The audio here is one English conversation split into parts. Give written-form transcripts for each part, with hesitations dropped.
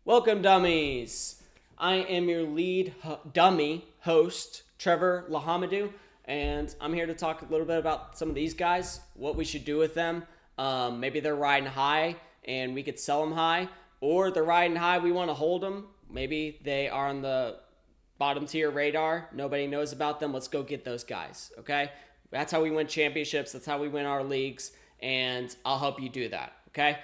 Welcome, dummies. I am your lead dummy host, Trevor Lahamadou, and I'm here to talk a little bit about some of these guys, what we should do with them. Maybe they're riding high and we could sell them high, or they're riding high, we want to hold them. Maybe they are on the bottom tier radar. Nobody knows about them. Let's go get those guys, okay? That's how we win championships. That's how we win our leagues, and I'll help you do that, okay?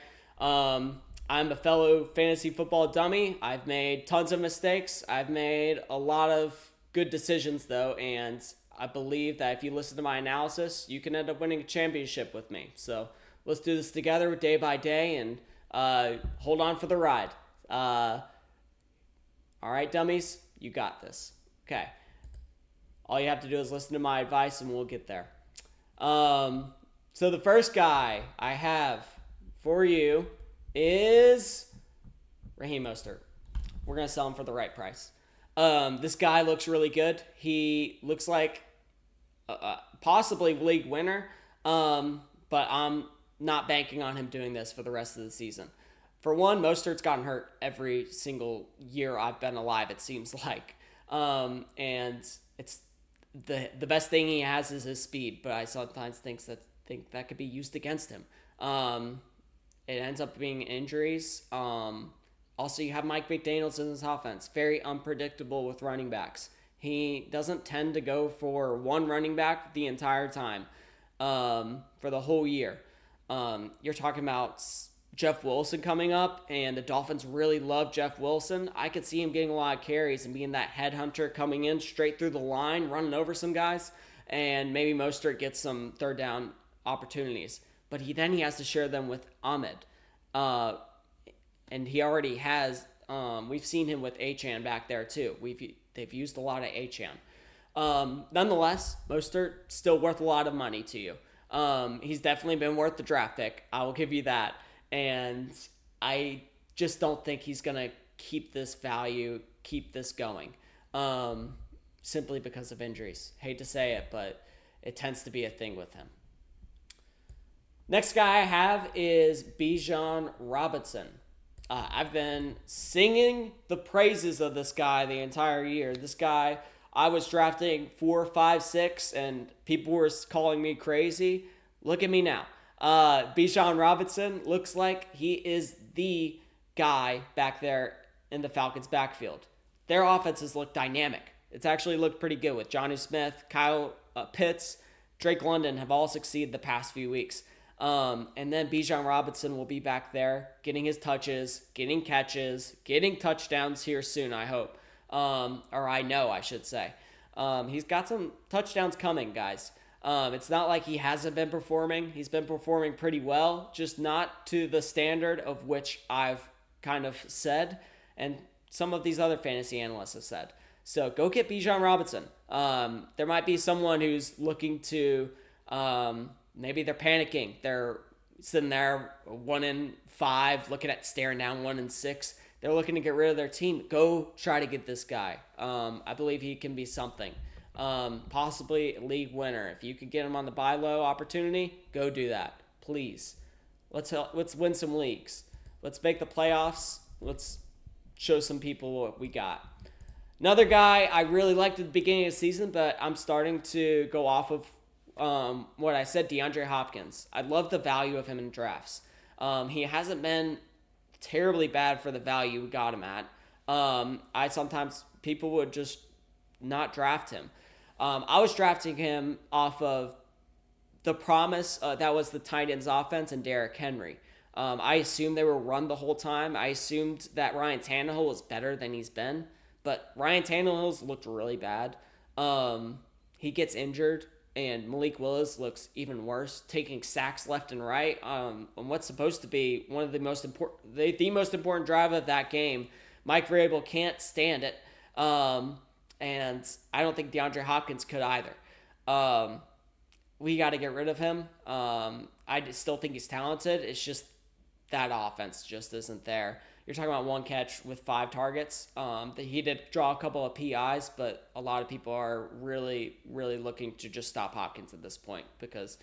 I'm a fellow fantasy football dummy. I've made tons of mistakes. I've made a lot of good decisions, though, and I believe that if you listen to my analysis, you can end up winning a championship with me. So let's do this together day by day and hold on for the ride. All right, dummies, you got this. Okay. All you have to do is listen to my advice and we'll get there. So the first guy I have for you is Raheem Mostert. We're going to sell him for the right price. This guy looks really good. He looks like possibly league winner, but I'm not banking on him doing this for the rest of the season. For one, Mostert's gotten hurt every single year I've been alive, it seems like. And it's the best thing he has is his speed, but I sometimes think that could be used against him. It ends up being injuries. Also, you have Mike McDaniels in his offense. Very unpredictable with running backs. He doesn't tend to go for one running back the entire time for the whole year. You're talking about Jeff Wilson coming up, and the Dolphins really love Jeff Wilson. I could see him getting a lot of carries and being that headhunter coming in straight through the line, running over some guys, and maybe Mostert gets some third down opportunities. But he has to share them with Ahmed. And he already has, we've seen him with Achane back there too. They've used a lot of Achane. Nonetheless, Mostert still worth a lot of money to you. He's definitely been worth the draft pick. I will give you that. And I just don't think he's going to keep this value, keep this going, simply because of injuries. Hate to say it, but it tends to be a thing with him. Next guy I have is Bijan Robinson. I've been singing the praises of this guy the entire year. This guy, I was drafting 4, 5, 6, and people were calling me crazy. Look at me now. Bijan Robinson looks like he is the guy back there in the Falcons' backfield. Their offenses look dynamic. It's actually looked pretty good with Jonnu Smith, Kyle Pitts, Drake London have all succeeded the past few weeks. And then Bijan Robinson will be back there getting his touches, getting catches, getting touchdowns here soon, I hope. Or I know, I should say. He's got some touchdowns coming, guys. It's not like he hasn't been performing. He's been performing pretty well, just not to the standard of which I've kind of said and some of these other fantasy analysts have said. So go get Bijan Robinson. There might be someone who's looking to, maybe they're panicking. They're sitting there 1-5, looking at staring down 1-6. They're looking to get rid of their team. Go try to get this guy. I believe he can be something. Possibly a league winner. If you could get him on the buy low opportunity, go do that. Please. Let's win some leagues. Let's make the playoffs. Let's show some people what we got. Another guy I really liked at the beginning of the season, but I'm starting to go off of what I said, DeAndre Hopkins. I love the value of him in drafts. He hasn't been terribly bad for the value we got him at. I sometimes people would just not draft him. I was drafting him off of the promise that was the Titans offense and Derrick Henry. I assumed they were run the whole time. I assumed that Ryan Tannehill was better than he's been, but Ryan Tannehill's looked really bad. He gets injured, and Malik Willis looks even worse, taking sacks left and right on what's supposed to be one of the most important, the most important drive of that game. Mike Vrabel can't stand it, and I don't think DeAndre Hopkins could either. We got to get rid of him. I still think he's talented. It's just that offense just isn't there. You're talking about one catch with 5 targets. He did draw a couple of PIs, but a lot of people are really, really looking to just stop Hopkins at this point because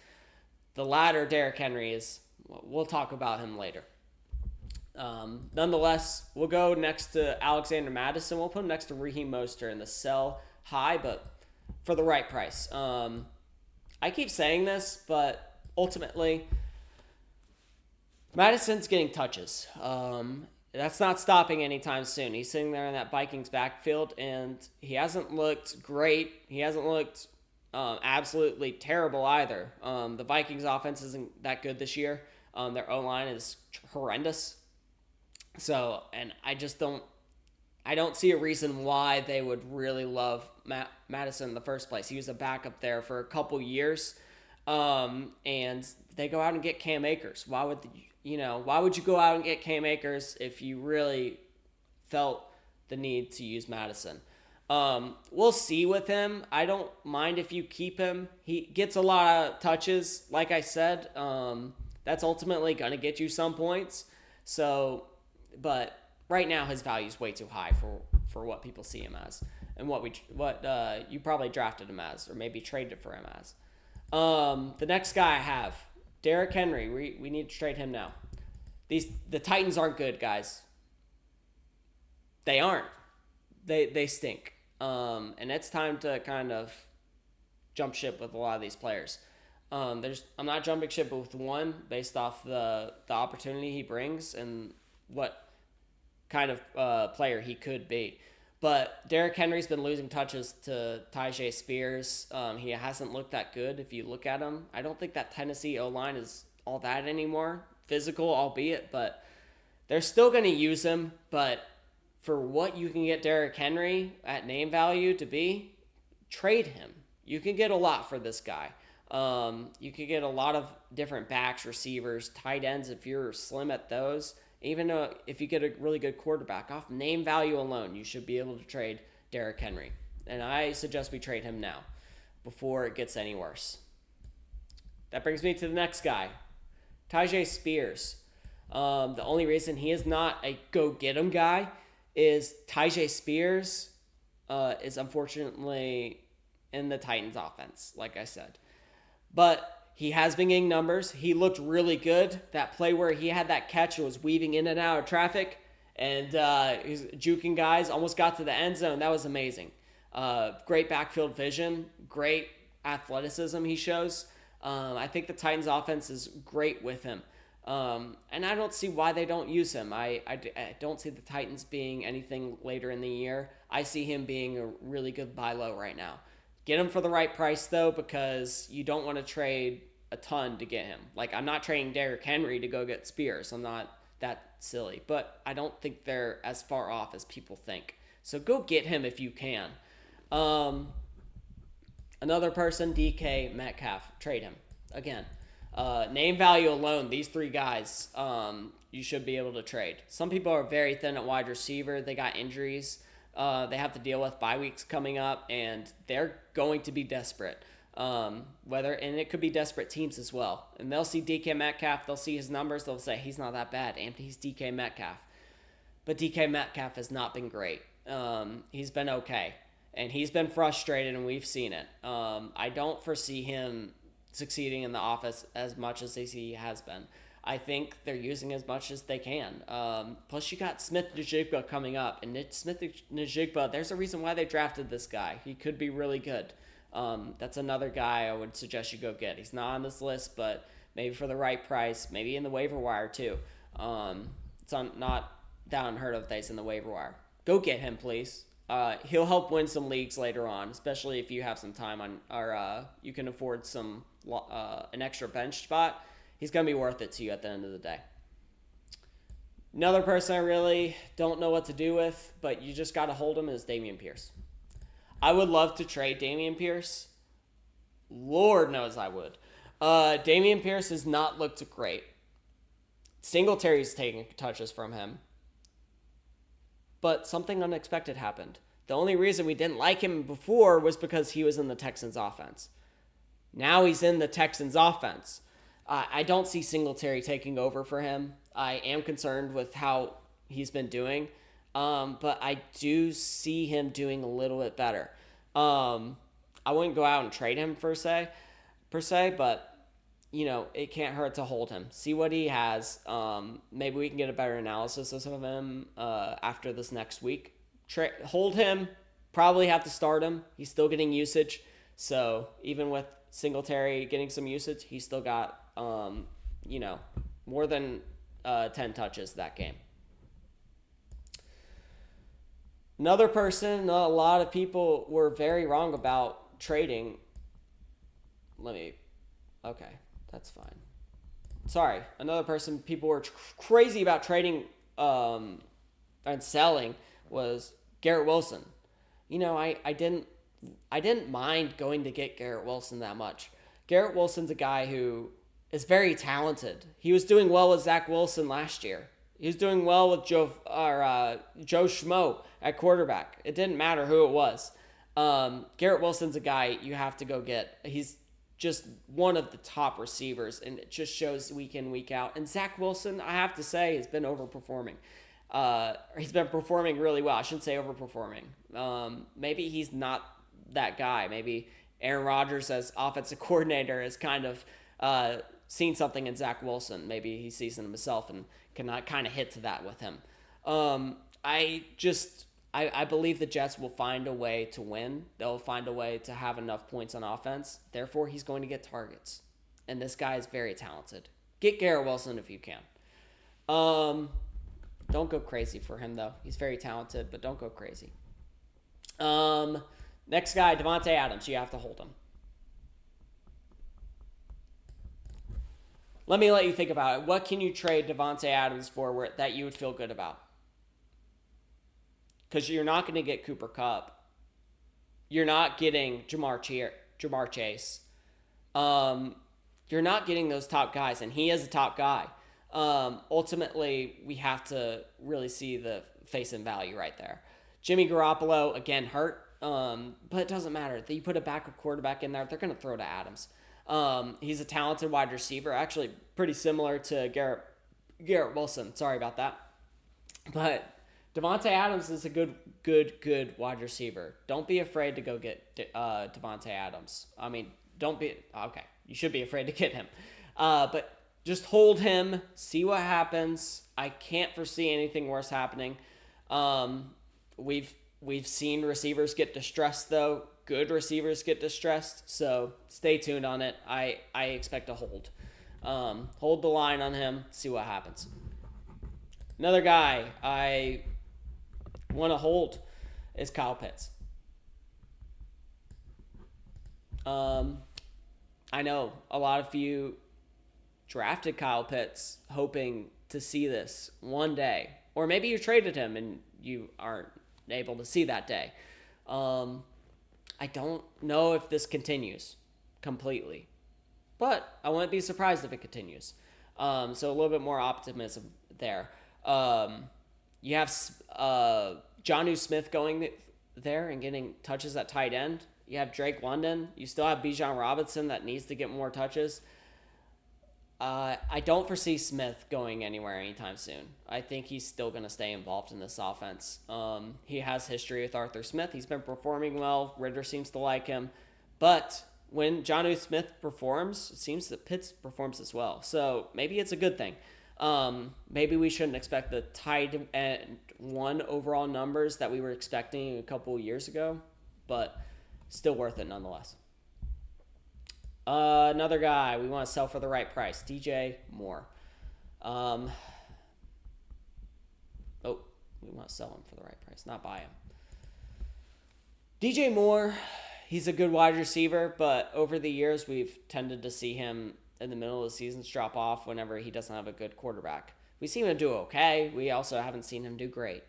the latter, Derrick Henry, is, we'll talk about him later. Nonetheless, we'll go next to Alexander Madison. We'll put him next to Raheem Mostert in the sell high, but for the right price. I keep saying this, but ultimately, Madison's getting touches. That's not stopping anytime soon. He's sitting there in that Vikings backfield, and he hasn't looked great. He hasn't looked absolutely terrible either. The Vikings offense isn't that good this year. Their O-line is horrendous. So, and I don't see a reason why they would really love Madison in the first place. He was a backup there for a couple years, and they go out and get Cam Akers. Why would you go out and get Cam Akers if you really felt the need to use Madison? We'll see with him. I don't mind if you keep him. He gets a lot of touches, like I said. That's ultimately going to get you some points. So, but right now his value is way too high for what people see him as and what you probably drafted him as or maybe traded for him as. The next guy I have, Derrick Henry. We need to trade him now. The Titans aren't good, guys. They aren't. They stink. And it's time to kind of jump ship with a lot of these players. I'm not jumping ship with one based off the opportunity he brings and what kind of player he could be. But Derrick Henry's been losing touches to Tyjae Spears. He hasn't looked that good if you look at him. I don't think that Tennessee O-line is all that anymore. Physical, albeit, but they're still going to use him. But for what you can get Derrick Henry at name value to be, trade him. You can get a lot for this guy. You can get a lot of different backs, receivers, tight ends if you're slim at those. Even if you get a really good quarterback, off name value alone, you should be able to trade Derrick Henry. And I suggest we trade him now before it gets any worse. That brings me to the next guy, Tyjae Spears. The only reason he is not a go-get-him guy is Tyjae Spears is unfortunately in the Titans offense, like I said. But he has been getting numbers. He looked really good. That play where he had that catch and was weaving in and out of traffic and he was juking guys, almost got to the end zone. That was amazing. Great backfield vision, great athleticism he shows. I think the Titans offense is great with him. And I don't see why they don't use him. I don't see the Titans being anything later in the year. I see him being a really good buy low right now. Get him for the right price, though, because you don't want to trade a ton to get him. Like, I'm not trading Derrick Henry to go get Spears. I'm not that silly. But I don't think they're as far off as people think. So go get him if you can. Another person, DK Metcalf. Trade him. Again, name value alone, these three guys, you should be able to trade. Some people are very thin at wide receiver. They got injuries. They have to deal with bye weeks coming up, and they're going to be desperate. And it could be desperate teams as well. And they'll see DK Metcalf, they'll see his numbers, they'll say he's not that bad, and he's DK Metcalf. But DK Metcalf has not been great. He's been okay, and he's been frustrated, and we've seen it. I don't foresee him succeeding in the office as much as he has been. I think they're using as much as they can. Plus, you got Smith-Njigba coming up. And Smith-Njigba, there's a reason why they drafted this guy. He could be really good. That's another guy I would suggest you go get. He's not on this list, but maybe for the right price, maybe in the waiver wire too. It's not that unheard of that he's in the waiver wire. Go get him, please. He'll help win some leagues later on, especially if you have some time on, or you can afford an extra bench spot. He's going to be worth it to you at the end of the day. Another person I really don't know what to do with, but you just got to hold him, is Dameon Pierce. I would love to trade Dameon Pierce. Lord knows I would. Dameon Pierce has not looked great. Singletary's taking touches from him. But something unexpected happened. The only reason we didn't like him before was because he was in the Texans offense. Now he's in the Texans offense. I don't see Singletary taking over for him. I am concerned with how he's been doing. But I do see him doing a little bit better. I wouldn't go out and trade him per se, but it can't hurt to hold him. See what he has. Maybe we can get a better analysis of him after this next week. Hold him. Probably have to start him. He's still getting usage. So even with Singletary getting some usage, he still got, more than 10 touches that game. Another person a lot of people were very wrong about trading. Okay, that's fine. Sorry, another person people were crazy about trading and selling was Garrett Wilson. I didn't mind going to get Garrett Wilson that much. Garrett Wilson's a guy who is very talented. He was doing well with Zach Wilson last year. He was doing well with Joe Schmo at quarterback. It didn't matter who it was. Garrett Wilson's a guy you have to go get. He's just one of the top receivers, and it just shows week in, week out. And Zach Wilson, I have to say, has been overperforming. He's been performing really well. I shouldn't say overperforming. Maybe he's not that guy. Maybe Aaron Rodgers as offensive coordinator has kind of seen something in Zach Wilson. Maybe he sees it himself and cannot kind of hit to that with him. I believe the Jets will find a way to win. They'll find a way to have enough points on offense. Therefore, he's going to get targets. And this guy is very talented. Get Garrett Wilson if you can. Don't go crazy for him, though. He's very talented, but don't go crazy. Next guy, Davante Adams. You have to hold him. Let you think about it. What can you trade Davante Adams for that you would feel good about? Because you're not going to get Cooper Kupp. You're not getting Jamar Chase. You're not getting those top guys, and he is a top guy. Ultimately, we have to really see the face and value right there. Jimmy Garoppolo, again, hurt, but it doesn't matter. You put a backup quarterback in there, they're going to throw to Adams. He's a talented wide receiver, actually pretty similar to Garrett Wilson. Sorry about that. But Davante Adams is a good wide receiver. Don't be afraid to go get Davante Adams. I mean, you should be afraid to get him. But just hold him, see what happens. I can't foresee anything worse happening. We've seen receivers get distressed, though. Good receivers get distressed, so stay tuned on it. I expect a hold. Hold the line on him, see what happens. Another guy I want to hold is Kyle Pitts. I know a lot of you drafted Kyle Pitts hoping to see this one day. Or maybe you traded him and you aren't able to see that day. I don't know if this continues completely. But I wouldn't be surprised if it continues. So a little bit more optimism there. You have Jonnu Smith going there and getting touches at tight end. You have Drake London. You still have Bijan Robinson that needs to get more touches. I don't foresee Smith going anywhere anytime soon. I think he's still going to stay involved in this offense. He has history with Arthur Smith. He's been performing well. Ritter seems to like him. But when Jonnu Smith performs, it seems that Pitts performs as well. So maybe it's a good thing. Maybe we shouldn't expect the tight end one overall numbers that we were expecting a couple years ago, but still worth it nonetheless. Another guy we want to sell for the right price, DJ Moore. We want to sell him for the right price, not buy him. DJ Moore, he's a good wide receiver, but over the years we've tended to see him in the middle of the seasons drop off whenever he doesn't have a good quarterback. We see him do okay. We also haven't seen him do great.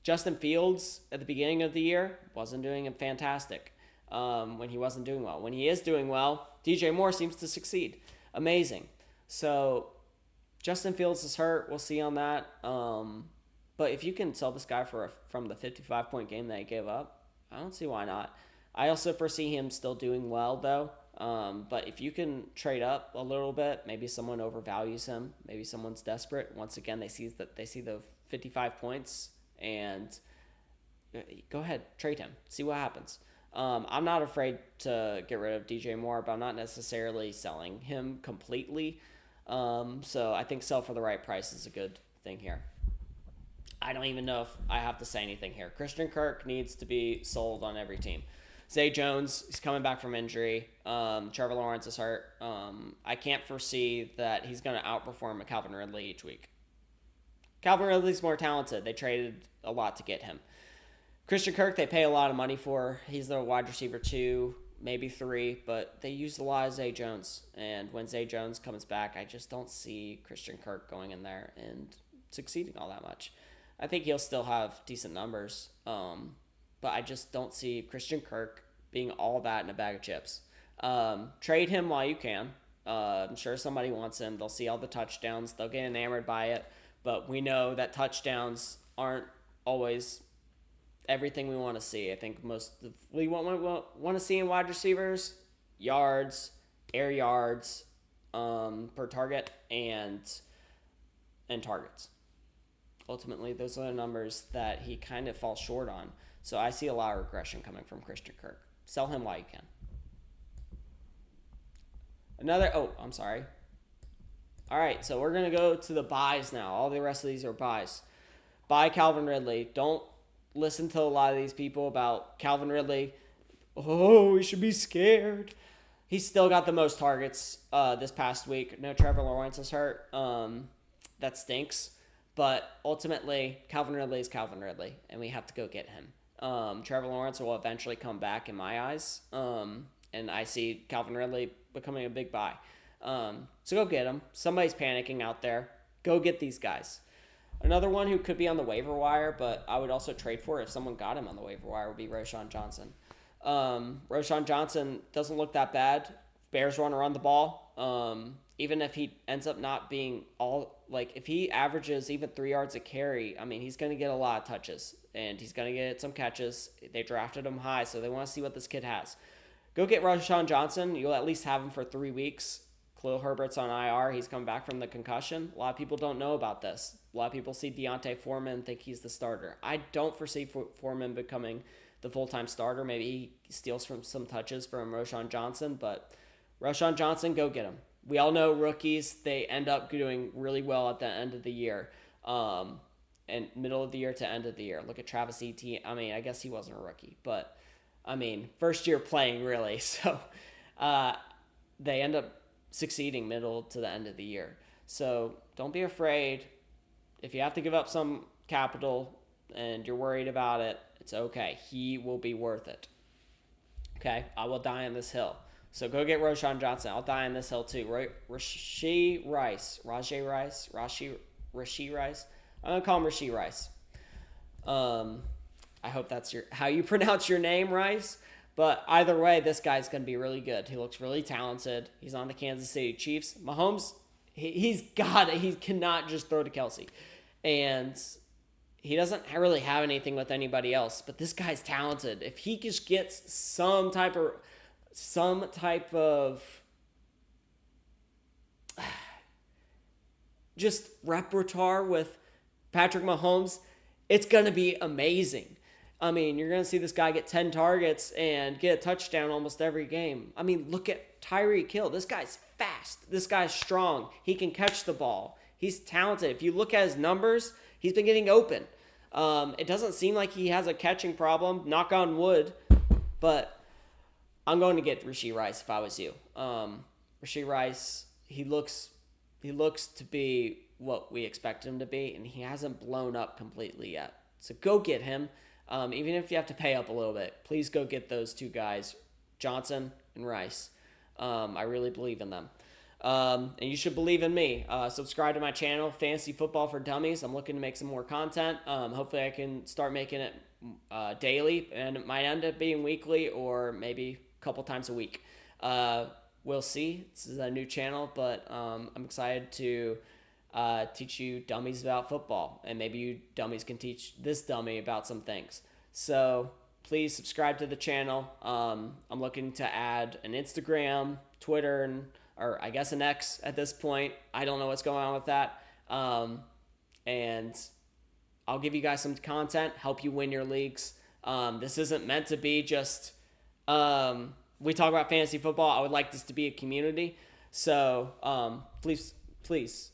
Justin Fields at the beginning of the year wasn't doing fantastic when he wasn't doing well. When he is doing well, DJ Moore seems to succeed. Amazing. So Justin Fields is hurt. We'll see on that. But if you can sell this guy from the 55-point game that he gave up, I don't see why not. I also foresee him still doing well, though. But if you can trade up a little bit, maybe someone overvalues him. Maybe someone's desperate. Once again, they see the 55 points, and go ahead, trade him. See what happens. I'm not afraid to get rid of DJ Moore, but I'm not necessarily selling him completely. So I think sell for the right price is a good thing here. I don't even know if I have to say anything here. Christian Kirk needs to be sold on every team. Zay Jones, he's coming back from injury. Trevor Lawrence is hurt. I can't foresee that he's going to outperform Calvin Ridley each week. Calvin Ridley's more talented. They traded a lot to get him. Christian Kirk, they pay a lot of money for. He's the wide receiver 2, maybe 3, but they used a lot of Zay Jones. And when Zay Jones comes back, I just don't see Christian Kirk going in there and succeeding all that much. I think he'll still have decent numbers, but I just don't see Christian Kirk being all that in a bag of chips. Trade him while you can. I'm sure somebody wants him. They'll see all the touchdowns. They'll get enamored by it. But we know that touchdowns aren't always everything we want to see. I think we want to see in wide receivers yards, air yards per target, and targets. Ultimately, those are the numbers that he kind of falls short on. So I see a lot of regression coming from Christian Kirk. Sell him while you can. I'm sorry. All right, so we're going to go to the buys now. All the rest of these are buys. Buy Calvin Ridley. Don't listen to a lot of these people about Calvin Ridley. Oh, we should be scared. He's still got the most targets this past week. No, Trevor Lawrence is hurt. That stinks. But ultimately, Calvin Ridley is Calvin Ridley, and we have to go get him. Trevor Lawrence will eventually come back in my eyes, and I see Calvin Ridley becoming a big buy. So go get him. Somebody's panicking out there. Go get these guys. Another one who could be on the waiver wire, but I would also trade for if someone got him on the waiver wire, would be Roschon Johnson. Roschon Johnson doesn't look that bad. Bears want to run the ball. Even if he ends up not being if he averages even 3 yards a carry, I mean, he's going to get a lot of touches, and he's going to get some catches. They drafted him high, so they want to see what this kid has. Go get Roschon Johnson. You'll at least have him for 3 weeks. Khalil Herbert's on IR. He's come back from the concussion. A lot of people don't know about this. A lot of people see Deontay Foreman and think he's the starter. I don't foresee Foreman becoming the full-time starter. Maybe he steals from some touches from Roschon Johnson, but Roschon Johnson, go get him. We all know rookies, they end up doing really well at the end of the year, and middle of the year to end of the year. Look at Travis Etienne. I mean, I guess he wasn't a rookie, but, I mean, first year playing, really. So they end up succeeding middle to the end of the year. So don't be afraid. If you have to give up some capital and you're worried about it, it's okay. He will be worth it. Okay? I will die on this hill. So go get Roschon Johnson. I'll die on this hill too. Rashee Rice. I'm going to call him Rashee Rice. I hope that's how you pronounce your name, Rice. But either way, this guy's going to be really good. He looks really talented. He's on the Kansas City Chiefs. Mahomes, he's got it. He cannot just throw to Kelsey. And he doesn't really have anything with anybody else. But this guy's talented. If he just gets some type of just repertoire with Patrick Mahomes, it's going to be amazing. I mean, you're going to see this guy get 10 targets and get a touchdown almost every game. I mean, look at Tyreek Hill. This guy's fast. This guy's strong. He can catch the ball. He's talented. If you look at his numbers, he's been getting open. It doesn't seem like he has a catching problem, knock on wood, but I'm going to get Rashee Rice if I was you. Rashee Rice, he looks to be what we expect him to be, and he hasn't blown up completely yet. So go get him. Even if you have to pay up a little bit, please go get those two guys, Johnson and Rice. I really believe in them. And you should believe in me. Subscribe to my channel, Fantasy Football for Dummies. I'm looking to make some more content. Hopefully I can start making it daily, and it might end up being weekly or maybe a couple times a week. We'll see. This is a new channel, but I'm excited to teach you dummies about football, and maybe you dummies can teach this dummy about some things. So please subscribe to the channel. I'm looking to add an Instagram, Twitter, or I guess an X at this point. I don't know what's going on with that. And I'll give you guys some content, help you win your leagues. This isn't meant to be just We talk about fantasy football. I would like this to be a community. So please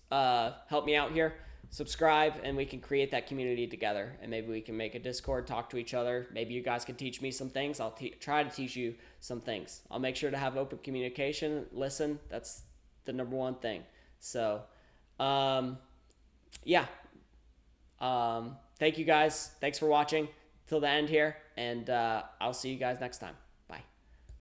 help me out here. Subscribe, and we can create that community together. And maybe we can make a Discord, talk to each other. Maybe you guys can teach me some things. I'll try to teach you some things. I'll make sure to have open communication. Listen, that's the number one thing. So, yeah. Thank you guys. Thanks for watching till the end here. And I'll see you guys next time.